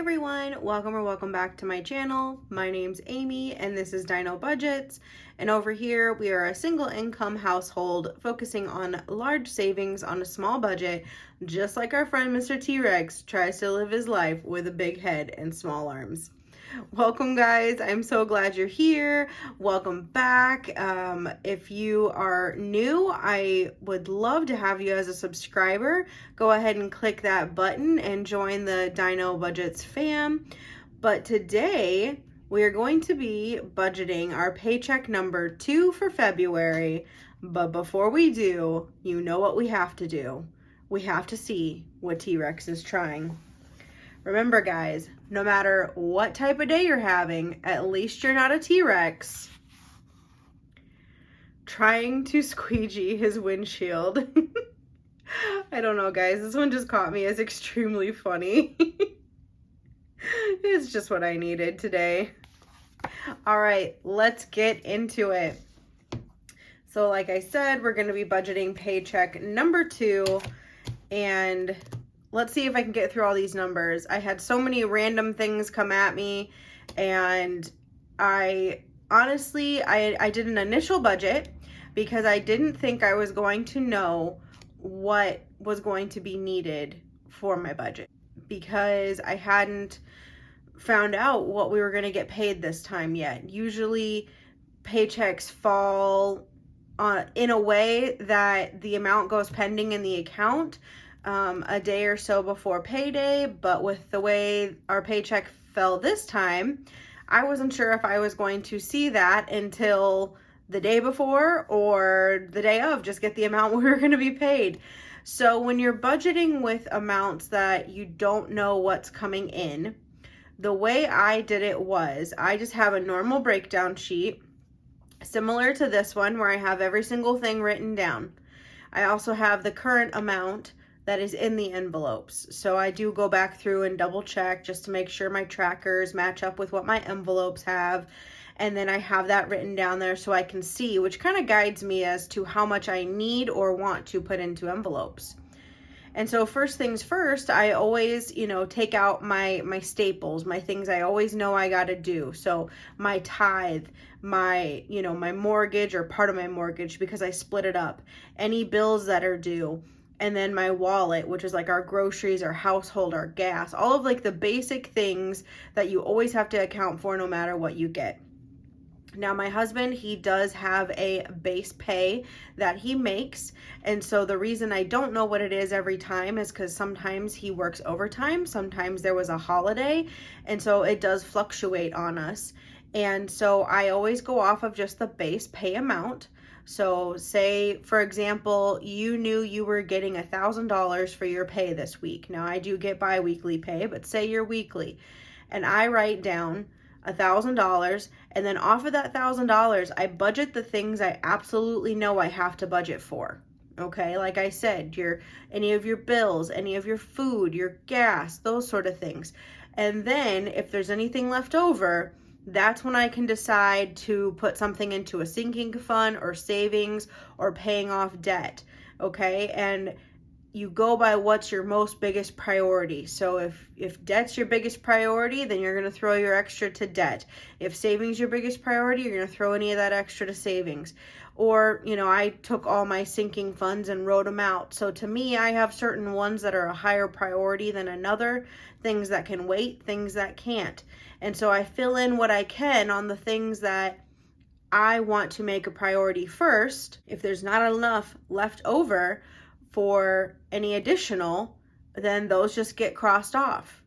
everyone, welcome back to my channel. My name's Amy and this is Dino Budgets, and over here we are a single income household focusing on large savings on a small budget, just like our friend Mr. T-Rex tries to live his life with a big head and small arms. Welcome guys, I'm so glad you're here. Welcome back. If you are new, I would love to have you as a subscriber. Go ahead and click that button and join the Dino Budgets fam. But today we are going to be budgeting our paycheck number 2 for February. But before we do, you know what we have to do. We have to see what T-Rex is trying. Remember guys, no matter what type of day you're having, at least you're not a T-Rex trying to squeegee his windshield. I don't know guys, this one just caught me as extremely funny. It's just what I needed today. All right, let's get into it. So like I said, we're going to be budgeting paycheck number 2, and let's see if I can get through all these numbers. I had so many random things come at me, and I did an initial budget because I didn't think I was going to know what was going to be needed for my budget, because I hadn't found out what we were going to get paid this time yet. Usually paychecks fall in a way that the amount goes pending in the account a day or so before payday, but with the way our paycheck fell this time, I wasn't sure if I was going to see that until the day before or the day of, just get the amount we were going to be paid. So when you're budgeting with amounts that you don't know what's coming in, the way I did it was I just have a normal breakdown sheet similar to this one where I have every single thing written down. I also have the current amount that is in the envelopes. So I do go back through and double check just to make sure my trackers match up with what my envelopes have. And then I have that written down there so I can see, which kind of guides me as to how much I need or want to put into envelopes. And so first things first, I always, take out my staples, my things I always know I got to do. So my tithe, my mortgage or part of my mortgage, because I split it up, any bills that are due, and then my wallet, which is like our groceries, our household, our gas, all of like the basic things that you always have to account for no matter what you get. Now my husband, he does have a base pay that he makes, and so the reason I don't know what it is every time is because sometimes he works overtime, sometimes there was a holiday, and so it does fluctuate on us. And so I always go off of just the base pay amount. So say, for example, you knew you were getting $1,000 for your pay this week. Now I do get bi-weekly pay, but say you're weekly, and I write down $1,000, and then off of that $1,000, I budget the things I absolutely know I have to budget for. Okay, like I said, any of your bills, any of your food, your gas, those sort of things. And then if there's anything left over, that's when I can decide to put something into a sinking fund or savings or paying off debt. Okay, and you go by what's your most biggest priority. So if debt's your biggest priority, then you're going to throw your extra to debt. If savings your biggest priority, you're going to throw any of that extra to savings. Or, I took all my sinking funds and wrote them out. So to me, I have certain ones that are a higher priority than another, things that can wait, things that can't. And so I fill in what I can on the things that I want to make a priority first. If there's not enough left over for any additional, then those just get crossed off.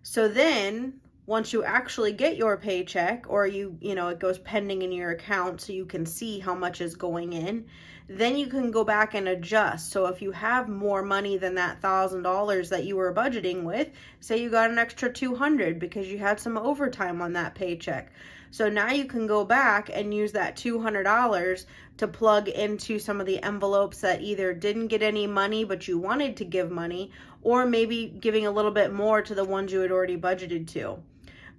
So then once you actually get your paycheck, or it goes pending in your account so you can see how much is going in, then you can go back and adjust. So if you have more money than that $1,000 that you were budgeting with, say you got an extra $200 because you had some overtime on that paycheck. So now you can go back and use that $200 to plug into some of the envelopes that either didn't get any money but you wanted to give money, or maybe giving a little bit more to the ones you had already budgeted to.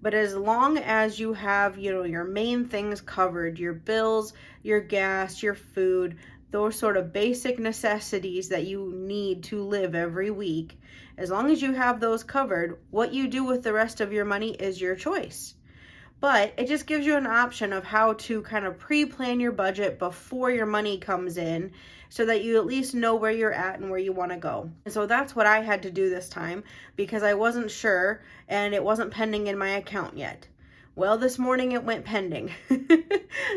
But as long as you have, your main things covered, your bills, your gas, your food, those sort of basic necessities that you need to live every week, as long as you have those covered, what you do with the rest of your money is your choice. But it just gives you an option of how to kind of pre-plan your budget before your money comes in, so that you at least know where you're at and where you want to go. And so that's what I had to do this time, because I wasn't sure and it wasn't pending in my account yet. Well, this morning it went pending.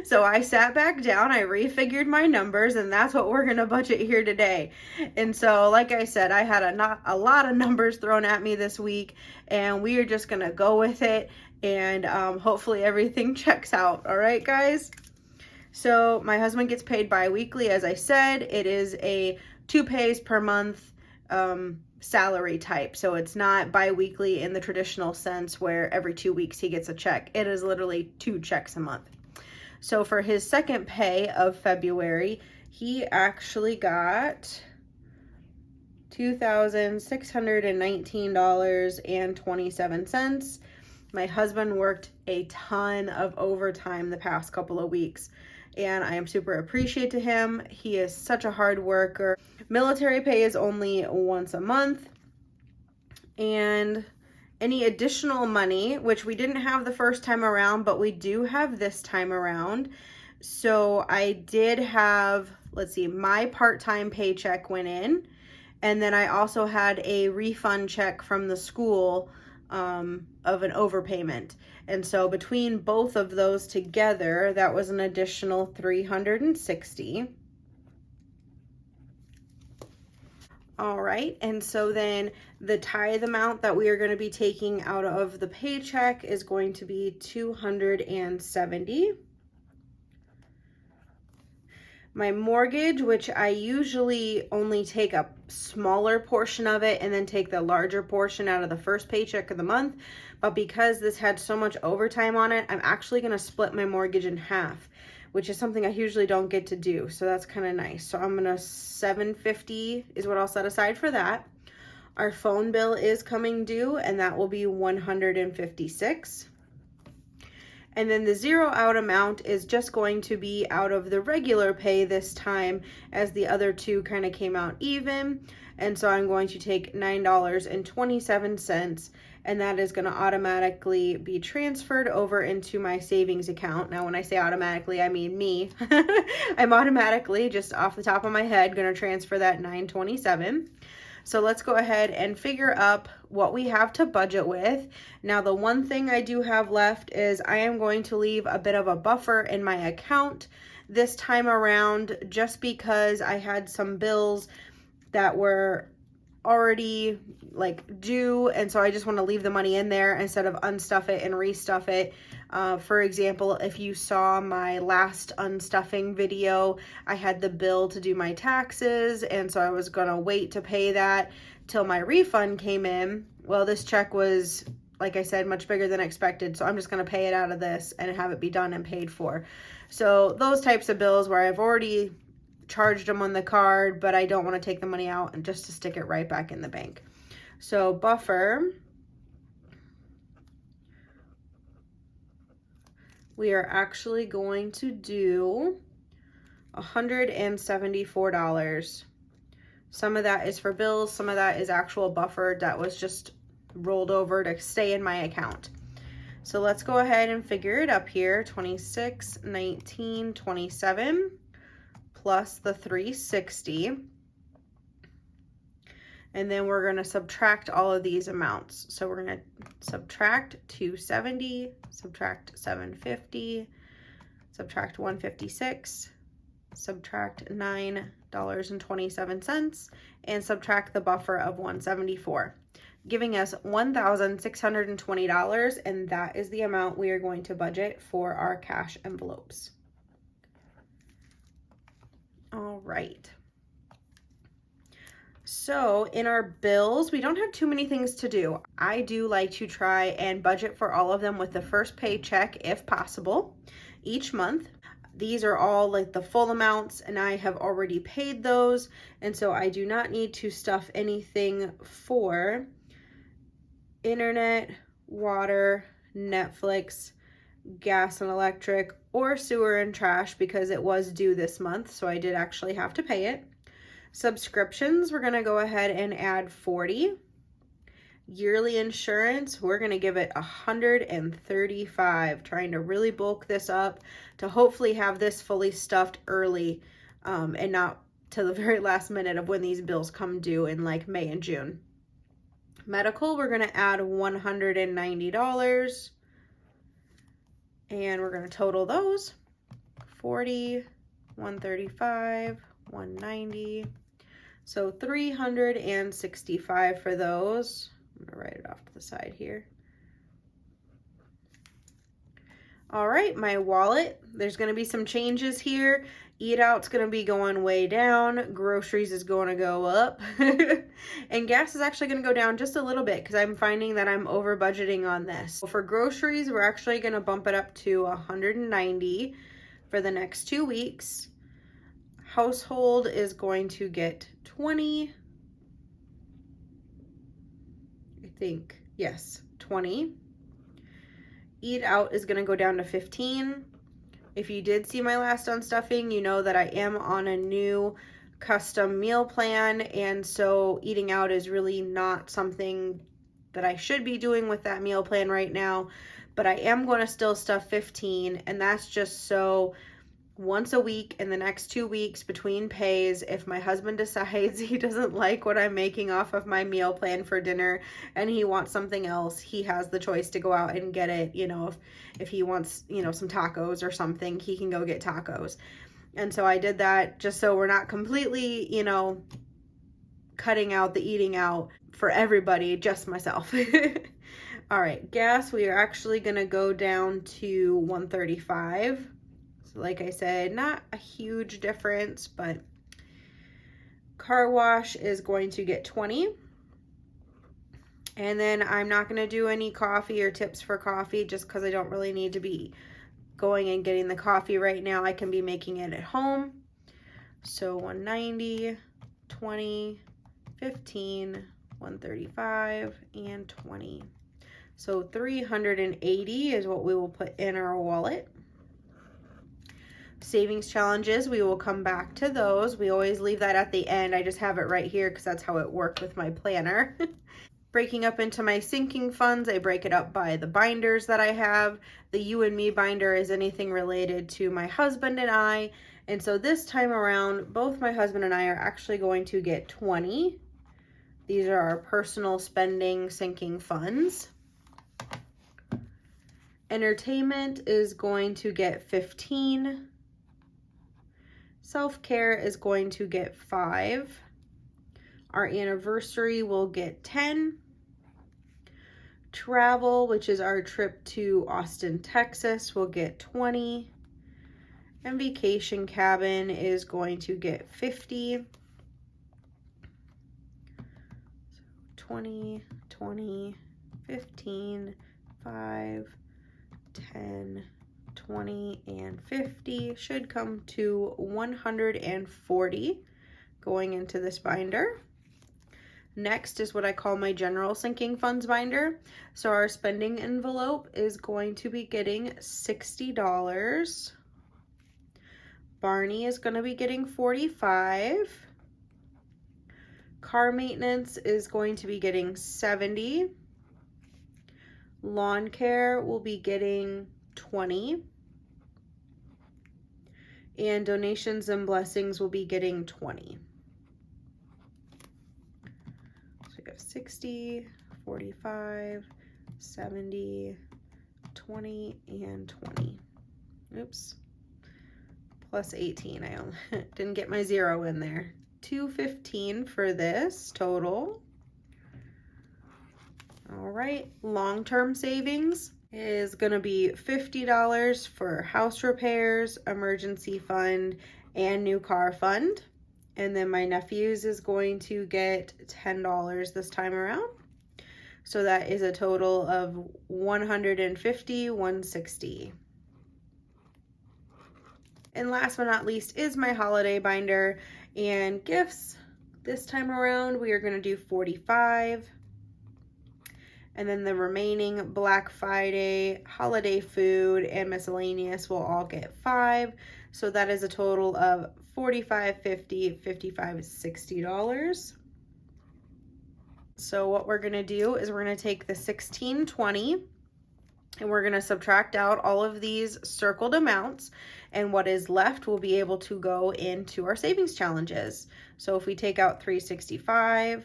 So I sat back down, I refigured my numbers, and that's what we're going to budget here today. And so, like I said, I had a lot of numbers thrown at me this week, and we are just going to go with it, and hopefully everything checks out. All right, guys? So my husband gets paid bi-weekly, as I said. It is a 2 pays per month salary type. So it's not bi-weekly in the traditional sense where every 2 weeks he gets a check. It is literally 2 checks a month. So for his second pay of February, he actually got $2,619.27. My husband worked a ton of overtime the past couple of weeks, and I am super appreciative to him. He is such a hard worker. Military pay is only once a month, and any additional money, which we didn't have the first time around, but we do have this time around. So I did have, let's see, my part-time paycheck went in, and then I also had a refund check from the school of an overpayment. And so between both of those together, that was an additional $360. All right, and so then the tithe amount that we are going to be taking out of the paycheck is going to be $270. My mortgage, which I usually only take a smaller portion of it and then take the larger portion out of the first paycheck of the month, but because this had so much overtime on it, I'm actually going to split my mortgage in half, which is something I usually don't get to do. So that's kind of nice. So I'm going to $750 is what I'll set aside for that. Our phone bill is coming due, and that will be $156. And then the zero out amount is just going to be out of the regular pay this time, as the other two kind of came out even. And so I'm going to take $9.27, and that is going to automatically be transferred over into my savings account. Now, when I say automatically, I mean me. I'm automatically, just off the top of my head, going to transfer that $9.27. So let's go ahead and figure up what we have to budget with. Now, the one thing I do have left is I am going to leave a bit of a buffer in my account this time around, just because I had some bills that were already like due, and so I just want to leave the money in there instead of unstuff it and restuff it. For example, if you saw my last unstuffing video, I had the bill to do my taxes, and so I was gonna wait to pay that till my refund came in. Well, this check was, like I said, much bigger than expected, so I'm just gonna pay it out of this and have it be done and paid for. So those types of bills where I've already charged them on the card, but I don't want to take the money out and just to stick it right back in the bank. So buffer, we are actually going to do $174. Some of that is for bills, some of that is actual buffer that was just rolled over to stay in my account. So let's go ahead and figure it up here. 26, 19, 27 plus the 360. And then we're going to subtract all of these amounts. So we're going to subtract 270, subtract 750, subtract 156, subtract $9.27, and subtract the buffer of 174, giving us $1,620, and that is the amount we are going to budget for our cash envelopes. All right. So in our bills, we don't have too many things to do. I do like to try and budget for all of them with the first paycheck if possible each month. These are all like the full amounts, and I have already paid those, and so I do not need to stuff anything for internet, water, Netflix, gas and electric, or sewer and trash because it was due this month, so I did actually have to pay it. Subscriptions, we're going to go ahead and add 40. Yearly insurance, we're going to give it 135, trying to really bulk this up to hopefully have this fully stuffed early and not to the very last minute of when these bills come due in like May and June. Medical, we're going to add $190, and we're going to total those. 40, 135, 190. So 365 for those. I'm going to write it off to the side here. All right, my wallet, there's going to be some changes here. Eat out's going to be going way down. Groceries is going to go up. And gas is actually going to go down just a little bit because I'm finding that I'm over budgeting on this. For groceries, we're actually going to bump it up to 190 for the next 2 weeks. Household is going to get 20. I think, yes, 20. Eat out is going to go down to 15. If you did see my last on stuffing, you know that I am on a new custom meal plan, and so eating out is really not something that I should be doing with that meal plan right now, but I am going to still stuff 15, and that's just so once a week in the next 2 weeks between pays, if my husband decides he doesn't like what I'm making off of my meal plan for dinner and he wants something else, he has the choice to go out and get it. You know, if he wants, you know, some tacos or something, he can go get tacos. And so I did that just so we're not completely, you know, cutting out the eating out for everybody, just myself. All right, gas, we are actually going to go down to 135. Like I said, not a huge difference, but car wash is going to get 20. And then I'm not going to do any coffee or tips for coffee just because I don't really need to be going and getting the coffee right now. I can be making it at home. So 190, 20, 15, 135, and 20. So 380 is what we will put in our wallet. Savings challenges, we will come back to those. We always leave that at the end. I just have it right here because that's how it worked with my planner. Breaking up into my sinking funds, I break it up by the binders that I have. The You and Me binder is anything related to my husband and I. And so this time around, both my husband and I are actually going to get 20. These are our personal spending sinking funds. Entertainment is going to get 15. Self-care is going to get 5. Our anniversary will get 10. Travel, which is our trip to Austin, Texas, will get 20. And vacation cabin is going to get 50. 20, 20, 15, 5, 10, 20, and 50 should come to 140 going into this binder. Next is what I call my general sinking funds binder. So our spending envelope is going to be getting $60. Barney is going to be getting 45. Car maintenance is going to be getting 70. Lawn care will be getting 20. And donations and blessings will be getting 20. So we have 60, 45, 70, 20, and 20. Oops. Plus 18. I didn't get my 0 in there. 215 for this total. All right, long-term savings is going to be $50 for house repairs, emergency fund, and new car fund. And then my nephew's is going to get $10 this time around. So that is a total of $150, $160. And last but not least is my holiday binder and gifts. This time around, we are going to do 45. And then the remaining Black Friday, holiday food, and miscellaneous will all get 5. So that is a total of $45, $50, $55, $60. So what we're going to do is we're going to take the $16.20 and we're going to subtract out all of these circled amounts, and what is left will be able to go into our savings challenges. So if we take out $365,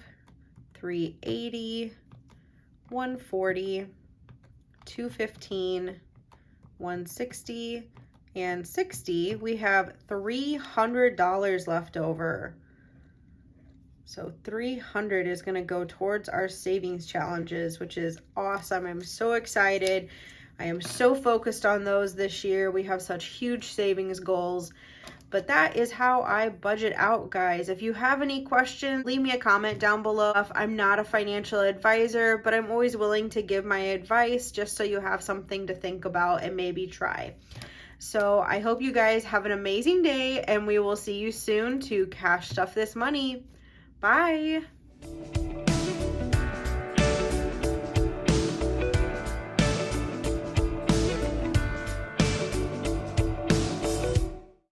$380, $140, $215, $160, and $60, we have $300 left over. So $300 is going to go towards our savings challenges, which is awesome. I'm so excited. I am so focused on those this year. We have such huge savings goals. But that is how I budget out, guys. If you have any questions, leave me a comment down below. I'm not a financial advisor, but I'm always willing to give my advice just so you have something to think about and maybe try. So I hope you guys have an amazing day, and we will see you soon to cash stuff this money. Bye.